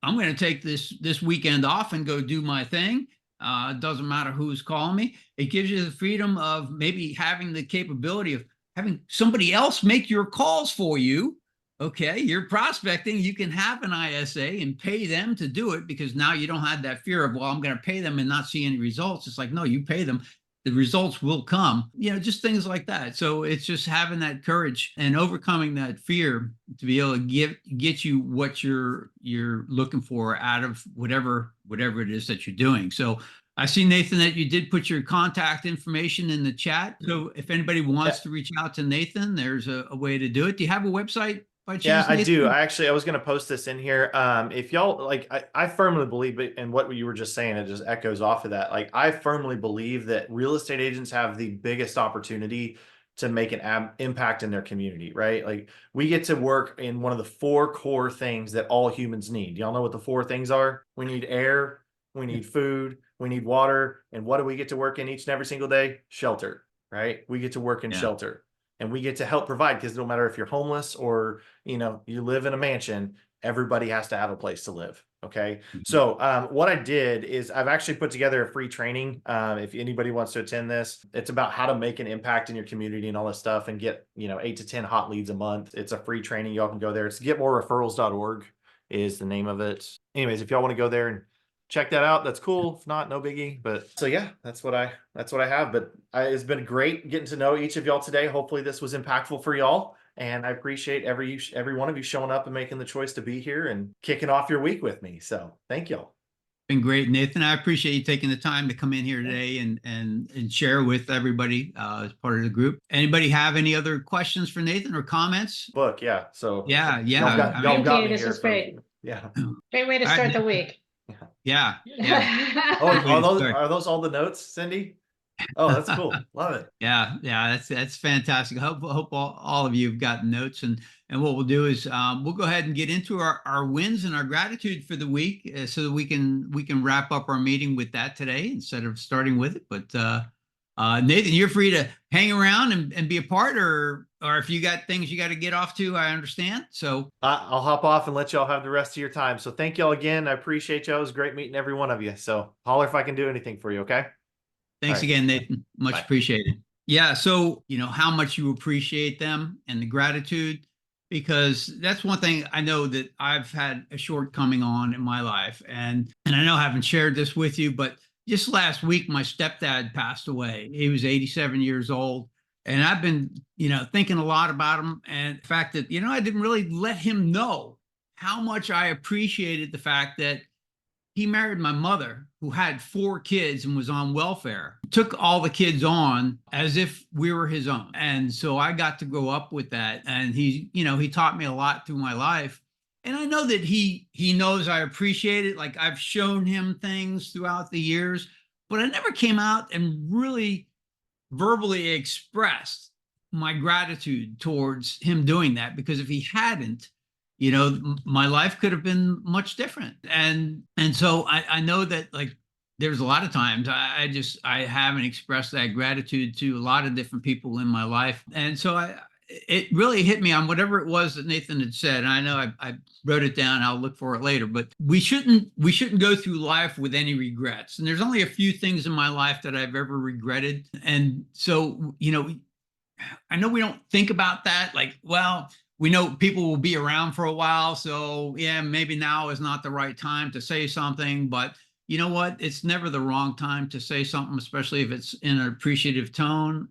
I'm going to take this weekend off and go do my thing. It doesn't matter who's calling me. It gives you the freedom of maybe having the capability of having somebody else make your calls for you. Okay, you're prospecting. You can have an ISA and pay them to do it because now you don't have that fear of, well, I'm going to pay them and not see any results. It's like, no, you pay them. The results will come, you know, just things like that. So it's just having that courage and overcoming that fear to be able to get you what you're looking for out of whatever it is that you're doing. So I see, Nathan, that you did put your contact information in the chat. So if anybody wants to reach out to Nathan, there's a way to do it. Do you have a website by chance, Yeah, I Nathan? do. I was going to post this in here. If y'all like, I firmly believe it, and what you were just saying, it just echoes off of that. Like, I firmly believe that real estate agents have the biggest opportunity to make an impact in their community, right? Like, we get to work in one of the 4 core things that all humans need. Y'all know what the 4 things are? We need air, we need food, we need water. And what do we get to work in each and every single day? Shelter, right? We get to work in shelter, and we get to help provide, because no matter if you're homeless or, you know, you live in a mansion, everybody has to have a place to live. Okay. So what I did is I've actually put together a free training. If anybody wants to attend this, it's about how to make an impact in your community and all this stuff, and get, you know, 8 to 10 hot leads a month. It's a free training. Y'all can go there. It's getmorereferrals.org is the name of it. Anyways, if y'all want to go there and check that out, that's cool. If not, no biggie. But so yeah, that's what I have. But it's been great getting to know each of y'all today. Hopefully this was impactful for y'all. And I appreciate every one of you showing up and making the choice to be here and kicking off your week with me. So thank y'all. Been great, Nathan. I appreciate you taking the time to come in here today and share with everybody as part of the group. Anybody have any other questions for Nathan or comments? Book, yeah. So Yeah. Thank you. This was great. Yeah. Great way to start the week. Yeah. Oh, are those all the notes, Cindy? Oh, that's cool. Love it. Yeah, that's fantastic. I hope all of you have gotten notes, and what we'll do is we'll go ahead and get into our wins and our gratitude for the week, so that we can wrap up our meeting with that today instead of starting with it. But Nathan, you're free to hang around and be a part, or if you got things you got to get off to, I understand. So I'll hop off and let y'all have the rest of your time. So thank y'all again. I appreciate y'all. It was great meeting every one of you. So holler if I can do anything for you. Okay. Thanks again, Nathan. Much appreciated. Yeah. So, you know, how much you appreciate them and the gratitude, because that's one thing I know that I've had a shortcoming on in my life. And I know I haven't shared this with you, but just last week, my stepdad passed away. He was 87 years old. And I've been, you know, thinking a lot about him, and the fact that, you know, I didn't really let him know how much I appreciated the fact that he married my mother, who had 4 kids and was on welfare, took all the kids on as if we were his own. And so I got to grow up with that. And he, you know, he taught me a lot through my life. And I know that he knows I appreciate it. Like, I've shown him things throughout the years, but I never came out and really verbally expressed my gratitude towards him doing that, because if he hadn't, you know, my life could have been much different. And so I know that, like, there's a lot of times I haven't expressed that gratitude to a lot of different people in my life. And so it really hit me on whatever it was that Nathan had said. And I know I wrote it down. I'll look for it later, but we shouldn't go through life with any regrets. And there's only a few things in my life that I've ever regretted. And so, you know, I know we don't think about that. Like, well, we know people will be around for a while. So yeah, maybe now is not the right time to say something, but you know what? It's never the wrong time to say something, especially if it's in an appreciative tone,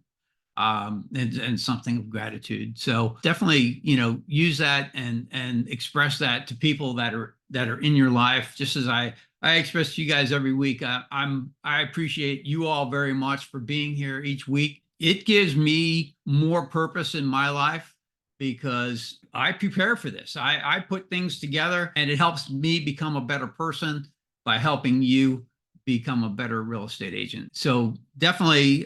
and something of gratitude. So definitely, you know, use that and express that to people that are in your life, just as I express to you guys every week. I appreciate you all very much for being here each week. It gives me more purpose in my life, because I prepare for this. I put things together, and it helps me become a better person by helping you become a better real estate agent. So definitely,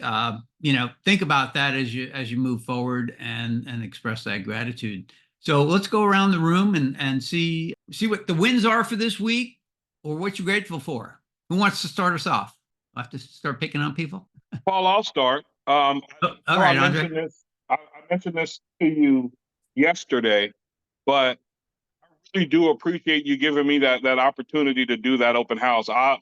you know, think about that as you move forward and express that gratitude. So let's go around the room and see what the wins are for this week, or what you're grateful for. Who wants to start us off? I have to start picking on people. Paul, I'll start. All right, Andre. I mentioned this to you yesterday, but I really do appreciate you giving me that opportunity to do that open house. I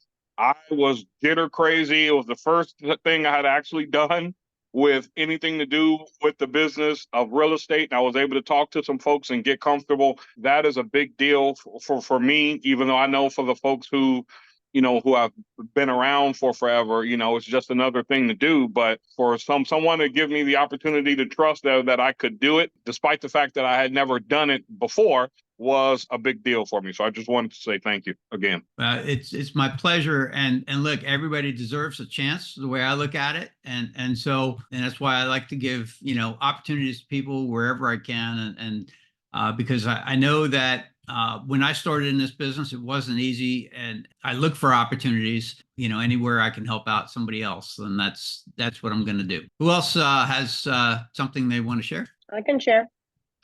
was jitter crazy. It was the first thing I had actually done with anything to do with the business of real estate. And I was able to talk to some folks and get comfortable. That is a big deal for me, even though I know for the folks who, you know, who have been around for forever, you know, it's just another thing to do. But for someone to give me the opportunity to trust that I could do it, despite the fact that I had never done it before, was a big deal for me. So I just wanted to say thank you again. It's my pleasure. And look, everybody deserves a chance, the way I look at it. And that's why I like to give, you know, opportunities to people wherever I can. And because I know that when I started in this business, it wasn't easy, and I look for opportunities, you know, anywhere I can help out somebody else. And that's what I'm going to do. Who else has something they want to share? I can share.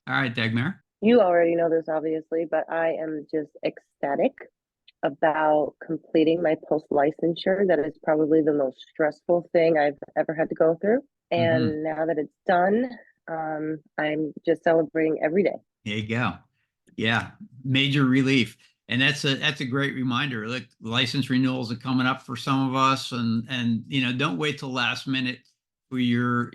All right, Dagmar. You already know this, obviously, but I am just ecstatic about completing my post licensure. That is probably the most stressful thing I've ever had to go through. And now that it's done, I'm just celebrating every day. There you go. Yeah, major relief. And that's a great reminder. Look, license renewals are coming up for some of us, and don't wait till last minute for your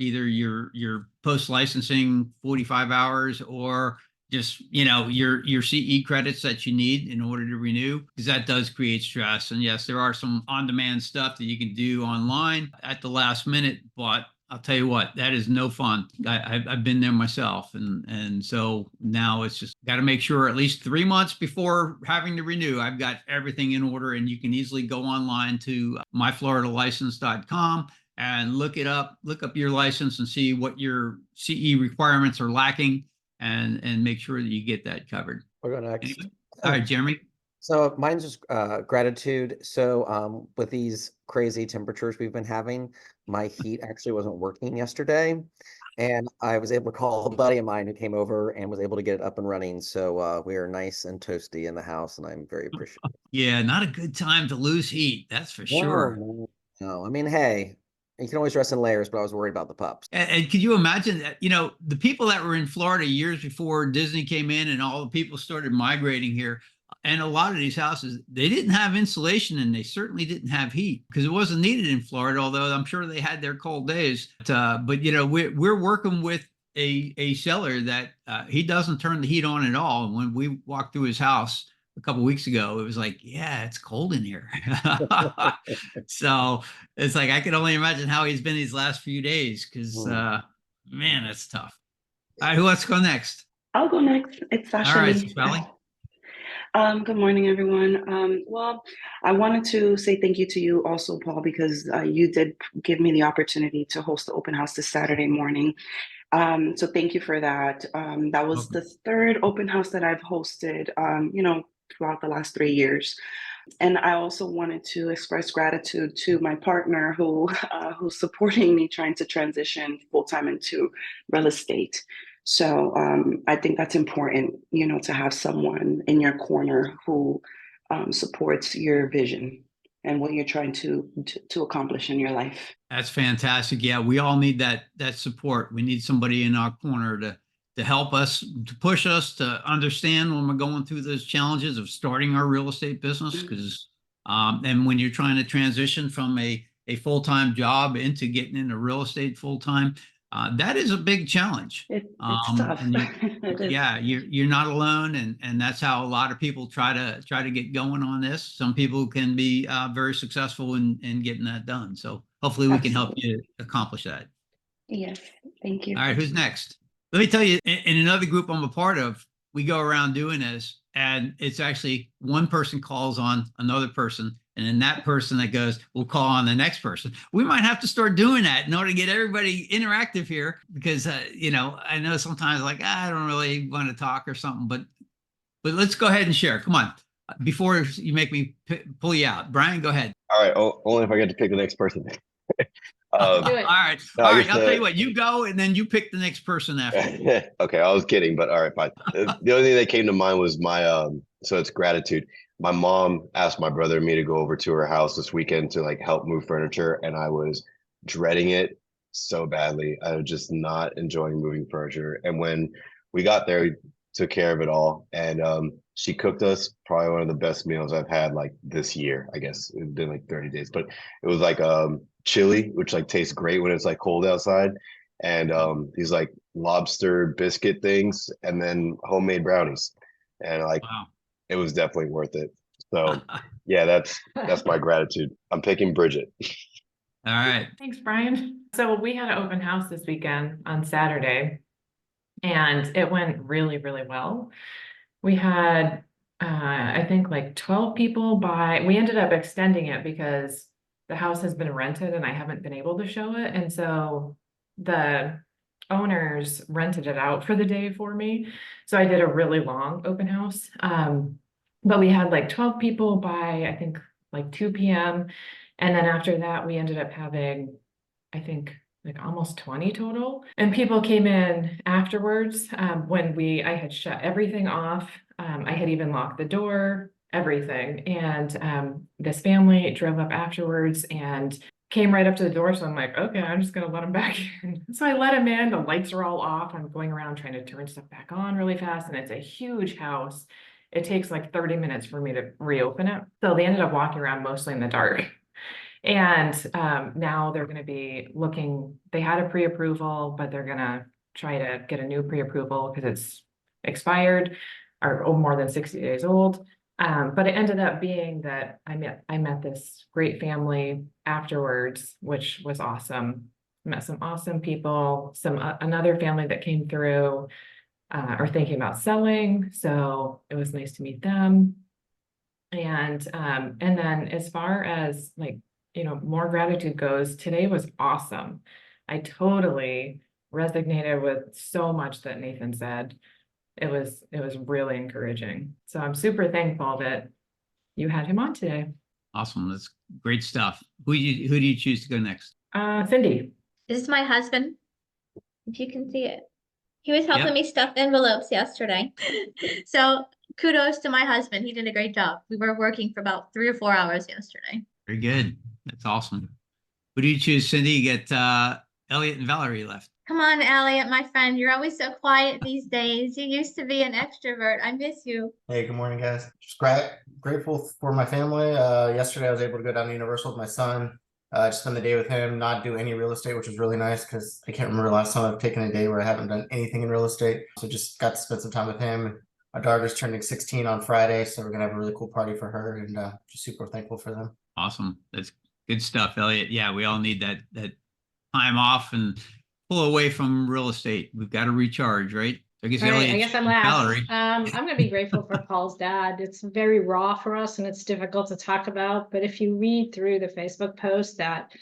post licensing 45 hours or just your CE credits that you need in order to renew, because that does create stress. And yes, there are some on-demand stuff that you can do online at the last minute, but I'll tell you what, that is no fun. I've been there myself. And so now it's just got to make sure at least 3 months before having to renew, I've got everything in order. And you can easily go online to myfloridalicense.com and look up your license and see what your CE requirements are lacking, and make sure that you get that covered. We'll go next. Anyway. All right, Jeremy. So mine's just gratitude. So with these crazy temperatures we've been having, my heat actually wasn't working yesterday. And I was able to call a buddy of mine who came over and was able to get it up and running. So we are nice and toasty in the house, and I'm very appreciative. Yeah, not a good time to lose heat. That's for sure. No, I mean, hey, you can always dress in layers, but I was worried about the pups. And could you imagine that, the people that were in Florida years before Disney came in and all the people started migrating here, and a lot of these houses, they didn't have insulation and they certainly didn't have heat because it wasn't needed in Florida, although I'm sure they had their cold days. But we're working with a seller that he doesn't turn the heat on at all. And when we walked through his house a couple of weeks ago, it was like, yeah, it's cold in here. So it's like, I can only imagine how he's been these last few days because, man, that's tough. All right, who wants to go next? I'll go next. It's Sasha. All right, Sally. Good morning, everyone. Well, I wanted to say thank you to you also, Paul, because you did give me the opportunity to host the open house this Saturday morning. So thank you for that. That was the third open house that I've hosted, throughout the last 3 years. And I also wanted to express gratitude to my partner who's supporting me trying to transition full-time into real estate. So I think that's important, to have someone in your corner who supports your vision and what you're trying to accomplish in your life. That's fantastic. Yeah, we all need that support. We need somebody in our corner to help us, to push us, to understand when we're going through those challenges of starting our real estate business. Because and when you're trying to transition from a full-time job into getting into real estate full-time, that is a big challenge. It's tough. Yeah, you're not alone, and that's how a lot of people try to get going on this. Some people can be very successful in getting that done. So hopefully we can help you accomplish that. Yes, thank you. All right, who's next? Let me tell you, in another group I'm a part of, we go around doing this, and it's actually one person calls on another person, and then that person that goes, we'll call on the next person. We might have to start doing that in order to get everybody interactive here, because I know sometimes like I don't really want to talk or something, but let's go ahead and share. Come on, before you make me pull you out. Brian, go ahead. All right, only if I get to pick the next person. All right. I'll tell you what, you go and then you pick the next person after. Okay, I was kidding, but all right, fine. The only thing that came to mind was my so it's gratitude. My mom asked my brother and me to go over to her house this weekend to help move furniture, and I was dreading it so badly. I was just not enjoying moving furniture. And when we got there, we took care of it all, and she cooked us probably one of the best meals I've had this year. I guess it's been 30 days, but it was chili, which tastes great when it's cold outside, and these lobster biscuit things, and then homemade brownies, and wow. It was definitely worth it. So yeah, that's my gratitude. I'm picking Bridget. All right. Thanks, Brian. So we had an open house this weekend on Saturday, and it went really, really well. We had, I think 12 people we ended up extending it because the house has been rented and I haven't been able to show it. And so the owners rented it out for the day for me. So I did a really long open house. But we had 12 people by, I think 2 p.m. And then after that, we ended up having, I think almost 20 total. And people came in afterwards when I had shut everything off. I had even locked the door. everything. And this family drove up afterwards and came right up to the door. So I'm like, okay, I'm just gonna let him back in. So I let him in. The lights are all off. I'm going around trying to turn stuff back on really fast. And it's a huge house. It takes like 30 minutes for me to reopen it. So they ended up walking around mostly in the dark. And now they're going to be looking, they had a pre-approval, but they're going to try to get a new pre-approval because it's expired or more than 60 days old. But it ended up being that I met this great family afterwards, which was awesome. Met some awesome people, another family that came through are thinking about selling. So it was nice to meet them. And then as far as like, more gratitude goes, today was awesome. I totally resonated with so much that Nathan said. It was really encouraging. So I'm super thankful that you had him on today. Awesome. That's great stuff. Who do you choose to go next? Cindy. This is my husband, if you can see it. He was helping me stuff envelopes yesterday. So kudos to my husband. He did a great job. We were working for about 3 or 4 hours yesterday. Very good. That's awesome. Who do you choose, Cindy? You get Elliot and Valerie left. Come on, Elliot, my friend. You're always so quiet these days. You used to be an extrovert. I miss you. Hey, good morning, guys. Just grateful for my family. Yesterday I was able to go down to Universal with my son. Just spend the day with him, not do any real estate, which was really nice because I can't remember the last time I've taken a day where I haven't done anything in real estate. So just got to spend some time with him. Our daughter's turning 16 on Friday, so we're gonna have a really cool party for her, and just super thankful for them. Awesome. That's good stuff, Elliot. Yeah, we all need that time off and pull away from real estate. We've got to recharge, right? I guess, I guess I'm last. Valerie. I'm going to be grateful for Paul's dad. It's very raw for us and it's difficult to talk about. But if you read through the Facebook post that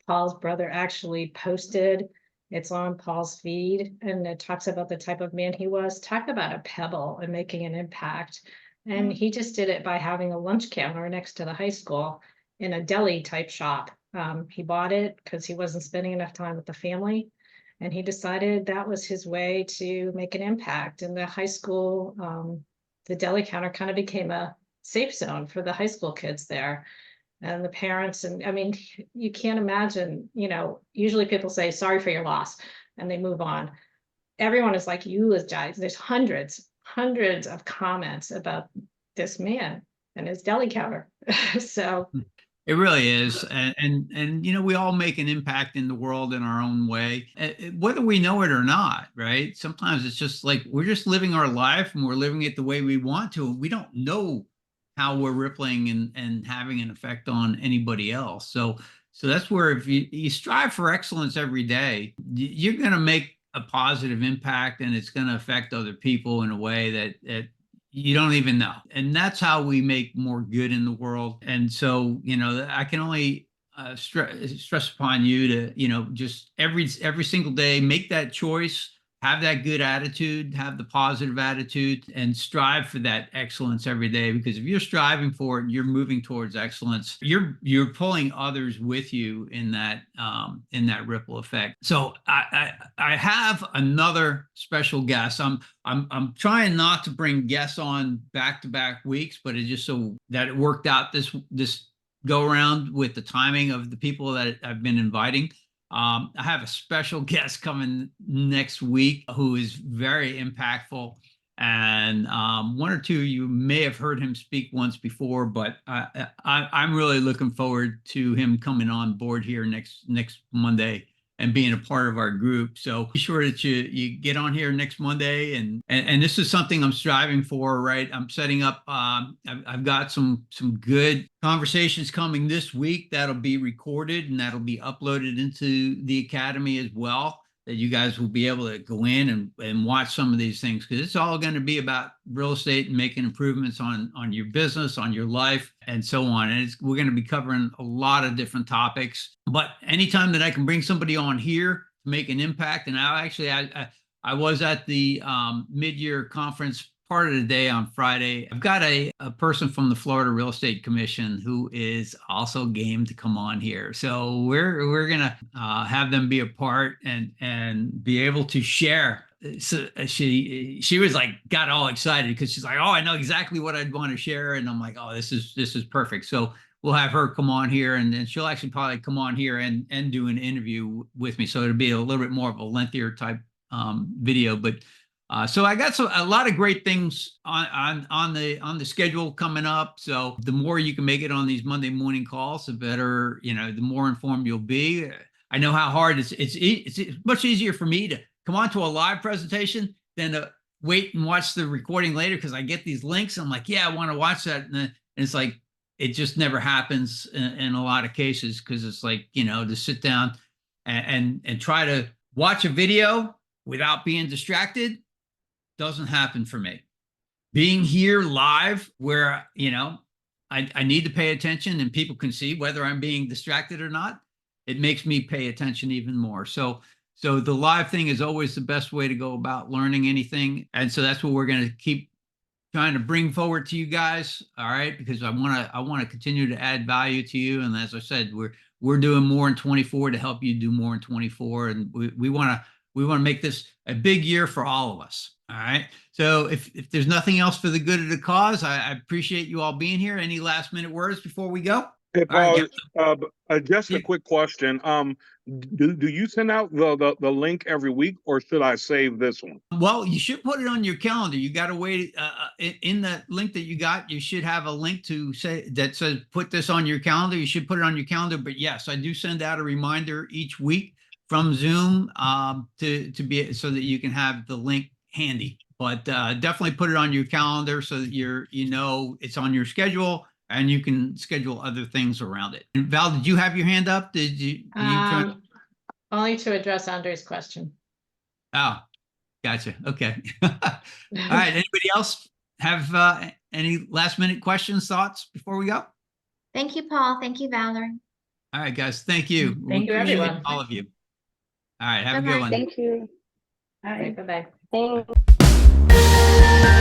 Paul's brother actually posted, it's on Paul's feed and it talks about the type of man he was. Talk about a pebble and making an impact. And he just did it by having a lunch counter next to the high school in a deli type shop. He bought it because he wasn't spending enough time with the family. And he decided that was his way to make an impact. In the high school, the deli counter kind of became a safe zone for the high school kids there. And the parents, and I mean, you can't imagine, usually people say, sorry for your loss, and they move on. Everyone is like eulogized. There's hundreds of comments about this man and his deli counter. So it really is. And we all make an impact in the world in our own way, whether we know it or not, right? Sometimes it's just like we're just living our life and we're living it the way we want to. And we don't know how we're rippling and having an effect on anybody else. So that's where if you strive for excellence every day, you're going to make a positive impact and it's going to affect other people in a way that you don't even know. And that's how we make more good in the world. And so, I can only stress upon you to, just every single day, make that choice, have that good attitude, have the positive attitude, and strive for that excellence every day. Because if you're striving for it, you're moving towards excellence. You're pulling others with you in that ripple effect. So I have another special guest. I'm trying not to bring guests on back-to-back weeks, but it just so that it worked out this go around with the timing of the people that I've been inviting. I have a special guest coming next week who is very impactful. And one or two, you may have heard him speak once before, but I'm really looking forward to him coming on board here next Monday and being a part of our group. So be sure that you get on here next Monday. And this is something I'm striving for, right? I'm setting up, I've got some good conversations coming this week that'll be recorded and that'll be uploaded into the Academy as well, that you guys will be able to go in and watch some of these things, because it's all going to be about real estate and making improvements on your business, on your life, and so on. And we're going to be covering a lot of different topics. But anytime that I can bring somebody on here to make an impact, and I was at the mid-year conference part of the day on Friday. I've got a person from the Florida Real Estate Commission who is also game to come on here. So we're gonna have them be a part and be able to share so she was like, got all excited because she's like, oh, I know exactly what I'd want to share. And I'm like, oh, this is perfect. So we'll have her come on here, and then she'll actually probably come on here and do an interview with me. So it'll be a little bit more of a lengthier type video. But so I got a lot of great things on the schedule coming up. So the more you can make it on these Monday morning calls, the better, the more informed you'll be. I know how hard it's much easier for me to come on to a live presentation than to wait and watch the recording later, because I get these links. And I'm like, yeah, I want to watch that. And it's like, it just never happens in a lot of cases, because it's like, to sit down and try to watch a video without being distracted doesn't happen for me. Being here live where, I need to pay attention and people can see whether I'm being distracted or not, it makes me pay attention even more. So the live thing is always the best way to go about learning anything. And so that's what we're going to keep trying to bring forward to you guys. All right. Because I want to continue to add value to you. And as I said, we're doing more in 24 to help you do more in 24. And we want to make this a big year for all of us. All right. So if there's nothing else for the good of the cause, I appreciate you all being here. Any last minute words before we go? Hey, All Paul, right, just a quick question. Do you send out the link every week, or should I save this one? well, you should put it on your calendar. You got to wait in the link that you got. You should have a link to say that says put this on your calendar. You should put it on your calendar. But yes, I do send out a reminder each week from Zoom to be so that you can have the link handy. But definitely put it on your calendar so that it's on your schedule. And you can schedule other things around it. And Val, did you have your hand up? Did you? Only to address Andre's question. Oh, gotcha. Okay. All right. Anybody else have any last minute questions, thoughts before we go? Thank you, Paul. Thank you, Valerie. All right, guys. Thank you. Thank you, Appreciate everyone. all of you. All right. Have a Bye-bye. good one. Thank you. Bye-bye. Thanks.